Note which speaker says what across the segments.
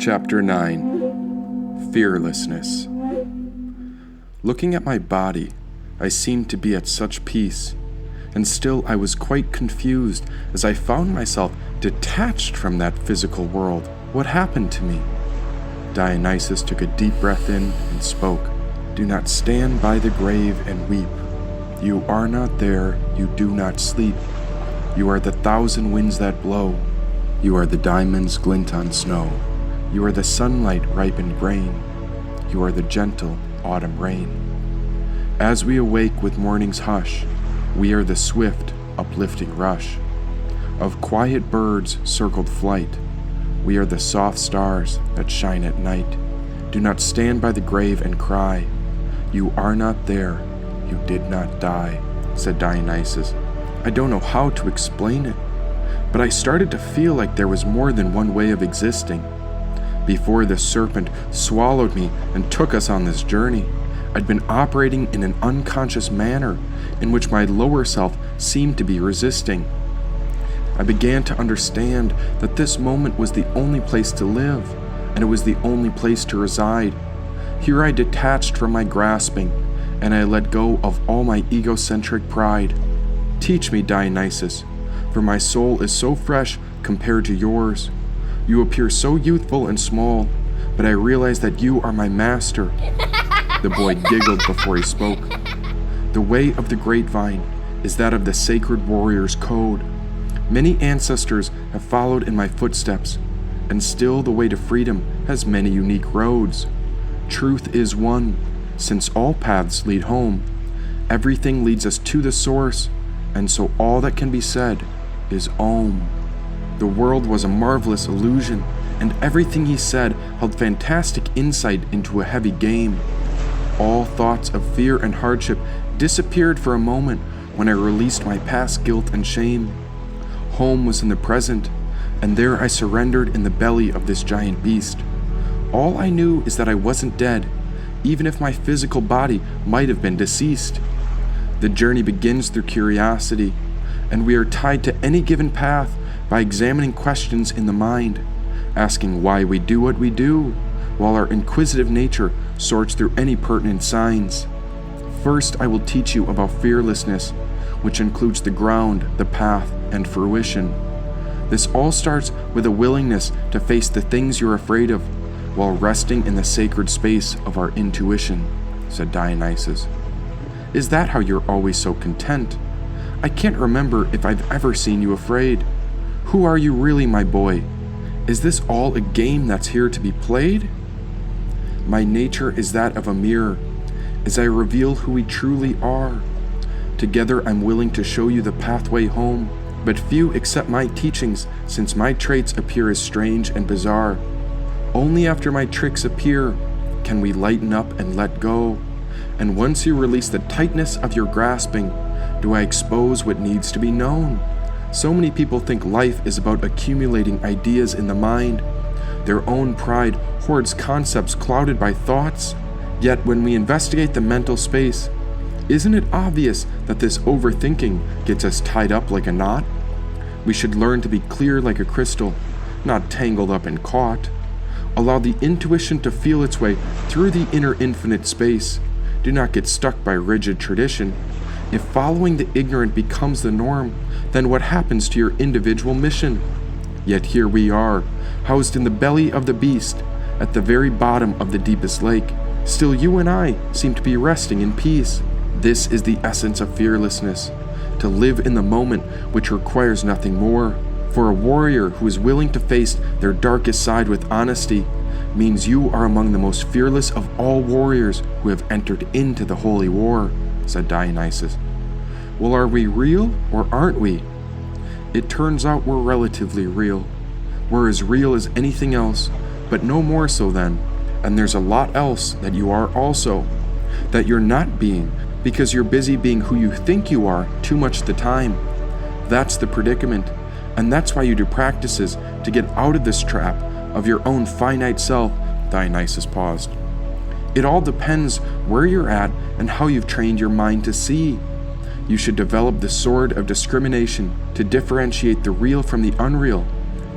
Speaker 1: Chapter 9. Fearlessness. Looking at my body, I seemed to be at such peace, and still I was quite confused as I found myself detached from that physical world. What happened to me? Dionysus took a deep breath in and spoke. Do not stand by the grave and weep. You are not there, you do not sleep. You are the thousand winds that blow. You are the diamonds glint on snow. You are the sunlight ripened grain. You are the gentle autumn rain. As we awake with morning's hush, we are the swift, uplifting rush of quiet birds' circled flight. We are the soft stars that shine at night. Do not stand by the grave and cry. You are not there, you did not die, said Dionysus. I don't know how to explain it, but I started to feel like there was more than one way of existing. Before the serpent swallowed me and took us on this journey, I'd been operating in an unconscious manner in which my lower self seemed to be resisting. I began to understand that this moment was the only place to live, and it was the only place to reside. Here I detached from my grasping, and I let go of all my egocentric pride. Teach me, Dionysus, for my soul is so fresh compared to yours. You appear so youthful and small, but I realize that you are my master. The boy giggled before he spoke. The way of the grapevine is that of the sacred warrior's code. Many ancestors have followed in my footsteps, and still the way to freedom has many unique roads. Truth is one, since all paths lead home. Everything leads us to the source, and so all that can be said is Om. The world was a marvelous illusion, and everything he said held fantastic insight into a heavy game. All thoughts of fear and hardship disappeared for a moment when I released my past guilt and shame. Home was in the present, and there I surrendered in the belly of this giant beast. All I knew is that I wasn't dead, even if my physical body might have been deceased. The journey begins through curiosity, and we are tied to any given path by examining questions in the mind, asking why we do what we do, while our inquisitive nature sorts through any pertinent signs. First, I will teach you about fearlessness, which includes the ground, the path, and fruition. This all starts with a willingness to face the things you're afraid of, while resting in the sacred space of our intuition, said Dionysus. Is that how you're always so content? I can't remember if I've ever seen you afraid. Who are you really, my boy? Is this all a game that's here to be played? My nature is that of a mirror, as I reveal who we truly are. Together I'm willing to show you the pathway home, but few accept my teachings since my traits appear as strange and bizarre. Only after my tricks appear can we lighten up and let go, and once you release the tightness of your grasping, do I expose what needs to be known. So many people think life is about accumulating ideas in the mind. Their own pride hoards concepts clouded by thoughts. Yet when we investigate the mental space, isn't it obvious that this overthinking gets us tied up like a knot? We should learn to be clear like a crystal, not tangled up and caught. Allow the intuition to feel its way through the inner infinite space. Do not get stuck by rigid tradition. If following the ignorant becomes the norm, then what happens to your individual mission? Yet here we are, housed in the belly of the beast, at the very bottom of the deepest lake. Still you and I seem to be resting in peace. This is the essence of fearlessness, to live in the moment which requires nothing more. For a warrior who is willing to face their darkest side with honesty means you are among the most fearless of all warriors who have entered into the holy war, said Dionysus. Well, are we real or aren't we? It turns out we're relatively real. We're as real as anything else, but no more so then. And there's a lot else that you are also, that you're not being, because you're busy being who you think you are too much of the time. That's the predicament, and that's why you do practices to get out of this trap of your own finite self. Dionysus paused. It all depends where you're at and how you've trained your mind to see. You should develop the sword of discrimination to differentiate the real from the unreal.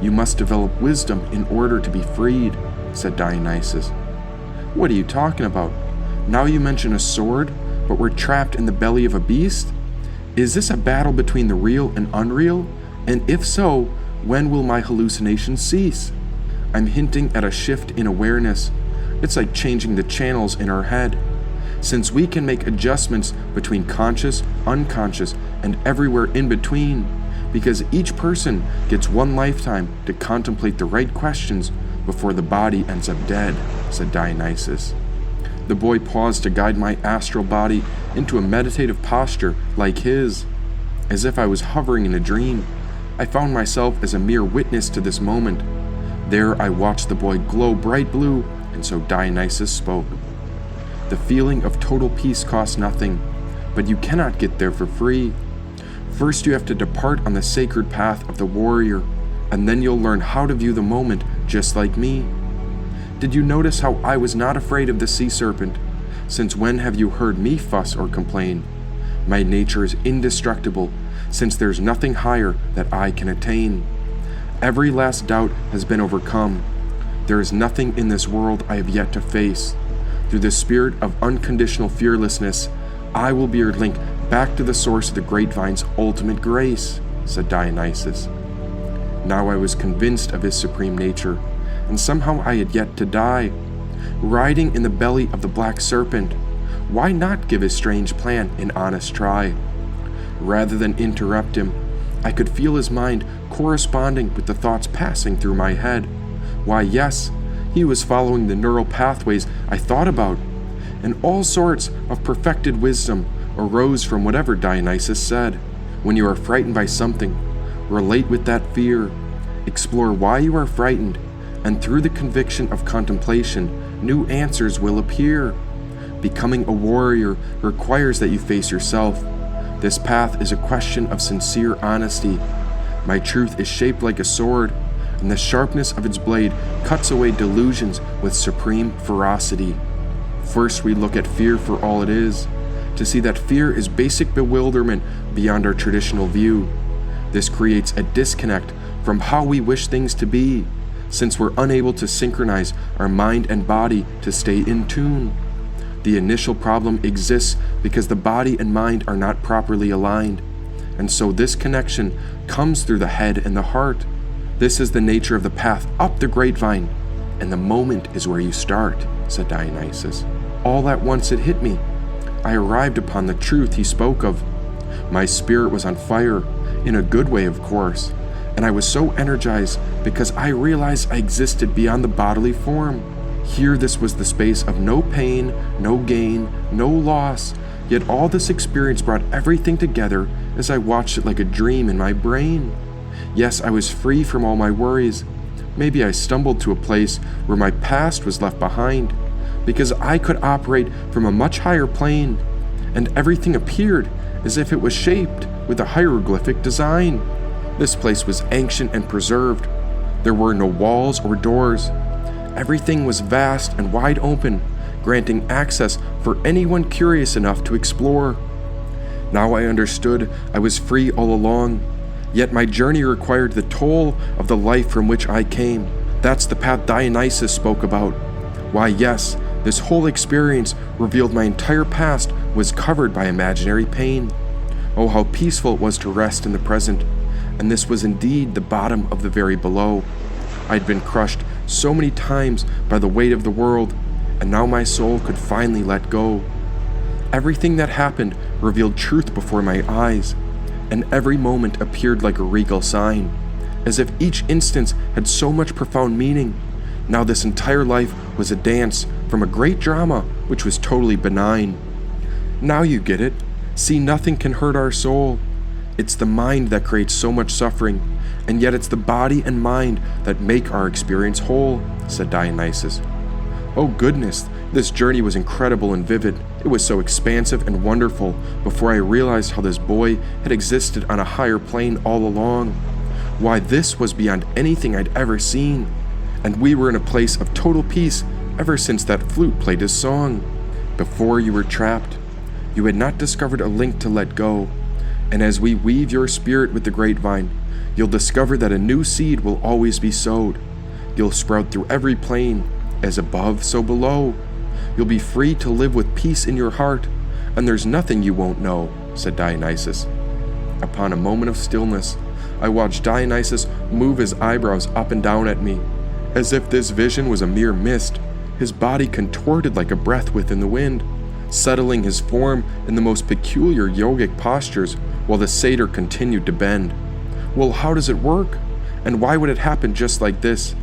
Speaker 1: You must develop wisdom in order to be freed. said Dionysus. What are you talking about? Now you mention a sword, but we're trapped in the belly of a beast? Is this a battle between the real and unreal? And if so, when will my hallucinations cease? I'm hinting at a shift in awareness. It's like changing the channels in our head. Since we can make adjustments between conscious, unconscious, and everywhere in between, because each person gets one lifetime to contemplate the right questions before the body ends up dead, said Dionysus. The boy paused to guide my astral body into a meditative posture like his. As if I was hovering in a dream, I found myself as a mere witness to this moment. There I watched the boy glow bright blue, and so Dionysus spoke. The feeling of total peace costs nothing, but you cannot get there for free. First you have to depart on the sacred path of the warrior, and then you'll learn how to view the moment just like me. Did you notice how I was not afraid of the sea serpent? Since when have you heard me fuss or complain? My nature is indestructible, since there's nothing higher that I can attain. Every last doubt has been overcome. There is nothing in this world I have yet to face. Through the spirit of unconditional fearlessness, I will be your link back to the source of the grapevine's ultimate grace, said Dionysus. Now I was convinced of his supreme nature, and somehow I had yet to die. Riding in the belly of the black serpent, why not give his strange plan an honest try? Rather than interrupt him, I could feel his mind corresponding with the thoughts passing through my head. Why, yes, he was following the neural pathways I thought about, and all sorts of perfected wisdom arose from whatever Dionysus said. When you are frightened by something, relate with that fear, explore why you are frightened, and through the conviction of contemplation, new answers will appear. Becoming a warrior requires that you face yourself. This path is a question of sincere honesty. My truth is shaped like a sword, and the sharpness of its blade cuts away delusions with supreme ferocity. First, we look at fear for all it is, to see that fear is basic bewilderment beyond our traditional view. This creates a disconnect from how we wish things to be, since we're unable to synchronize our mind and body to stay in tune. The initial problem exists because the body and mind are not properly aligned, and so this connection comes through the head and the heart. This is the nature of the path up the grapevine, and the moment is where you start, said Dionysus. All at once it hit me. I arrived upon the truth he spoke of. My spirit was on fire, in a good way of course, and I was so energized because I realized I existed beyond the bodily form. Here this was the space of no pain, no gain, no loss, yet all this experience brought everything together as I watched it like a dream in my brain. Yes, I was free from all my worries. Maybe I stumbled to a place where my past was left behind, because I could operate from a much higher plane, and everything appeared as if it was shaped with a hieroglyphic design. This place was ancient and preserved. There were no walls or doors. Everything was vast and wide open, granting access for anyone curious enough to explore. Now I understood I was free all along, yet my journey required the toll of the life from which I came. That's the path Dionysus spoke about. Why, yes, this whole experience revealed my entire past was covered by imaginary pain. Oh, how peaceful it was to rest in the present, and this was indeed the bottom of the very below. I'd been crushed so many times by the weight of the world, and now my soul could finally let go. Everything that happened revealed truth before my eyes, and every moment appeared like a regal sign, as if each instance had so much profound meaning. Now this entire life was a dance from a great drama which was totally benign. Now you get it. See, nothing can hurt our soul. It's the mind that creates so much suffering, and yet it's the body and mind that make our experience whole, said Dionysus. Oh goodness, this journey was incredible and vivid. It was so expansive and wonderful before I realized how this boy had existed on a higher plane all along. Why, this was beyond anything I'd ever seen, and we were in a place of total peace ever since that flute played his song. Before you were trapped, you had not discovered a link to let go, and as we weave your spirit with the grapevine, you'll discover that a new seed will always be sowed. You'll sprout through every plane, As above, so below. You'll be free to live with peace in your heart, and there's nothing you won't know, said Dionysus. Upon a moment of stillness, I watched Dionysus move his eyebrows up and down at me. As if this vision was a mere mist, his body contorted like a breath within the wind, settling his form in the most peculiar yogic postures while the satyr continued to bend. Well, how does it work? And why would it happen just like this?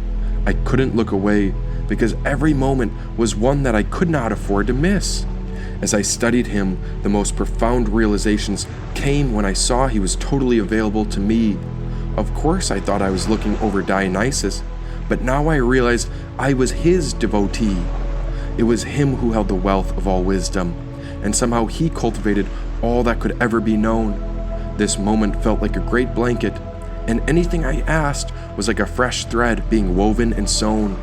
Speaker 1: I couldn't look away, because every moment was one that I could not afford to miss. As I studied him, the most profound realizations came when I saw he was totally available to me. Of course I thought I was looking over Dionysus, but now I realized I was his devotee. It was him who held the wealth of all wisdom, and somehow he cultivated all that could ever be known. This moment felt like a great blanket, and anything I asked was like a fresh thread being woven and sewn.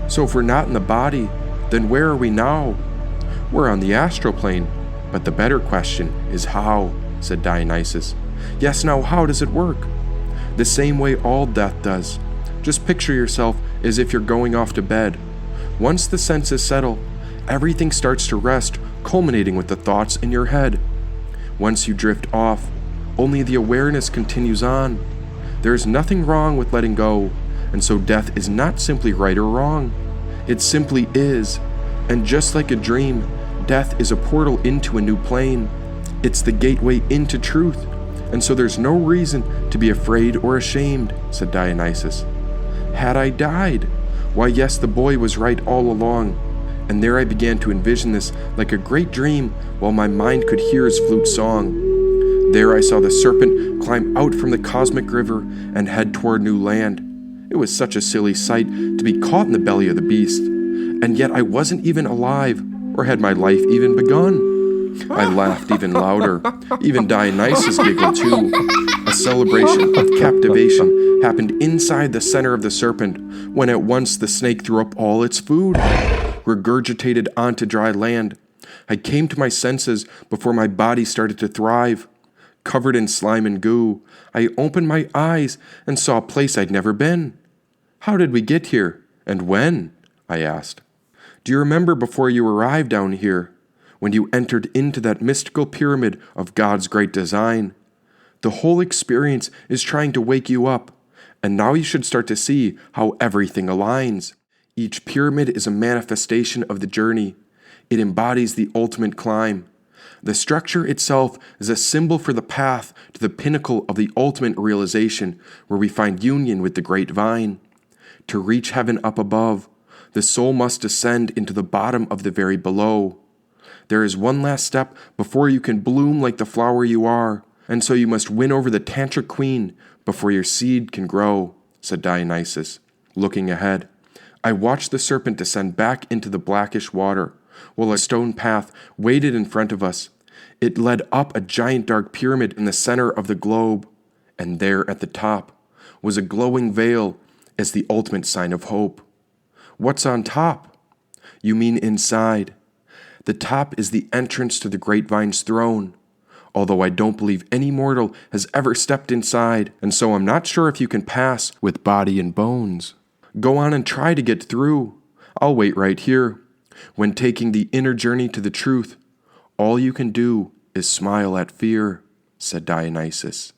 Speaker 1: So if we're not in the body, then where are we now? We're on the astral plane, but the better question is how, said Dionysus. Yes, now how does it work? The same way all death does. Just picture yourself as if you're going off to bed. Once the senses settle, everything starts to rest, culminating with the thoughts in your head. Once you drift off, only the awareness continues on. There is nothing wrong with letting go, and so death is not simply right or wrong. It simply is, and just like a dream, death is a portal into a new plane. It's the gateway into truth, and so there's no reason to be afraid or ashamed, said Dionysus. Had I died? Why, yes, the boy was right all along. And there I began to envision this like a great dream while my mind could hear his flute song. There I saw the serpent climb out from the cosmic river and head toward new land. It was such a silly sight to be caught in the belly of the beast, and yet I wasn't even alive, or had my life even begun. I laughed even louder. Even Dionysus giggled too. A celebration of captivation happened inside the center of the serpent, when at once the snake threw up all its food, regurgitated onto dry land. I came to my senses before my body started to thrive. Covered in slime and goo, I opened my eyes and saw a place I'd never been. How did we get here? And when? I asked. Do you remember before you arrived down here, when you entered into that mystical pyramid of God's great design? The whole experience is trying to wake you up, and now you should start to see how everything aligns. Each pyramid is a manifestation of the journey. It embodies the ultimate climb. The structure itself is a symbol for the path to the pinnacle of the ultimate realization, where we find union with the great vine. To reach heaven up above, the soul must descend into the bottom of the very below. There is one last step before you can bloom like the flower you are, and so you must win over the tantric queen before your seed can grow, said Dionysus. Looking ahead, I watched the serpent descend back into the blackish water, while a stone path waited in front of us. It led up a giant dark pyramid in the center of the globe, and there at the top was a glowing veil as the ultimate sign of hope. What's on top? You mean inside. The top is the entrance to the great vine's throne, although I don't believe any mortal has ever stepped inside, and so I'm not sure if you can pass with body and bones. Go on and try to get through. I'll wait right here. When taking the inner journey to the truth, all you can do is smile at fear, said Dionysus.